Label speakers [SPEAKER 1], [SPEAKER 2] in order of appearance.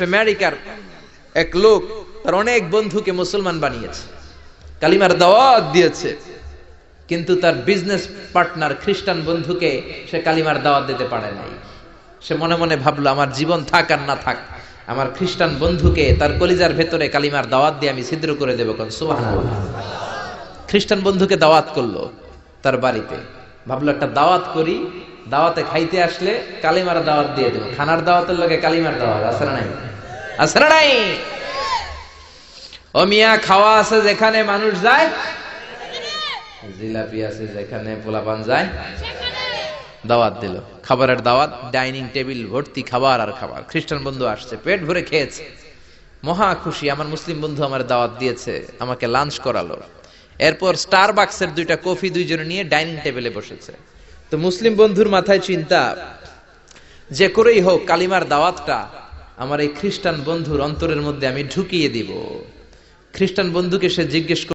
[SPEAKER 1] আমেরিকার এক লোক তার অনেক বন্ধুকে মুসলমান বানিয়েছে, কালিমার দাওয়াত দিয়েছে, কিন্তু তার বিজনেস পার্টনার খ্রিস্টান বন্ধুকে সে কালিমার দাওয়াত দিতে পারে নাই। সে মনে মনে ভাবলো, আমার জীবন থাক আর না থাক, আমার খ্রিস্টান বন্ধুকে তার কলিজার ভেতরে কালিমার দাওয়াত দিয়ে আমি ছিদ্র করে দেবো। কোন সুবহানাল্লাহ। খ্রিস্টান বন্ধুকে দাওয়াত করলো তার বাড়িতে, ভাবলো একটা দাওয়াত করি, দাওয়াতে খাইতে আসলে কালিমার দাওয়াত দিয়ে দেবো। খানার দাওয়াতের লগে কালিমার দাওয়াত আছে না নাই? আছে না নাই? ও মিয়া, খাওয়া আছে যেখানে মানুষ যায়, জিলাপি আছে যেখানে পোলাপান যায়, দাওয়াত দিল, খাবারের দাওয়াত, ডাইনিং টেবিল ভর্তি খাবার আর খাবার। খ্রিস্টান বন্ধু আসছে, পেট ভরে খেয়েছে, মহা খুশি, আমার মুসলিম বন্ধু আমার দাওয়াত দিয়েছে, আমাকে লাঞ্চ করালো। এরপর স্টারবাকসের 2টা কফি দুইজনে নিয়ে ডাইনিং টেবিলে বসেছে। তো মুসলিম বন্ধুর মাথায় চিন্তা, যে করেই হোক কালিমার দাওয়াতটা আমার এই খ্রিস্টান বন্ধুর অন্তরের মধ্যে আমি ঢুকিয়ে দিব। খ্রিস্টান বন্ধুকে সে জিজ্ঞেস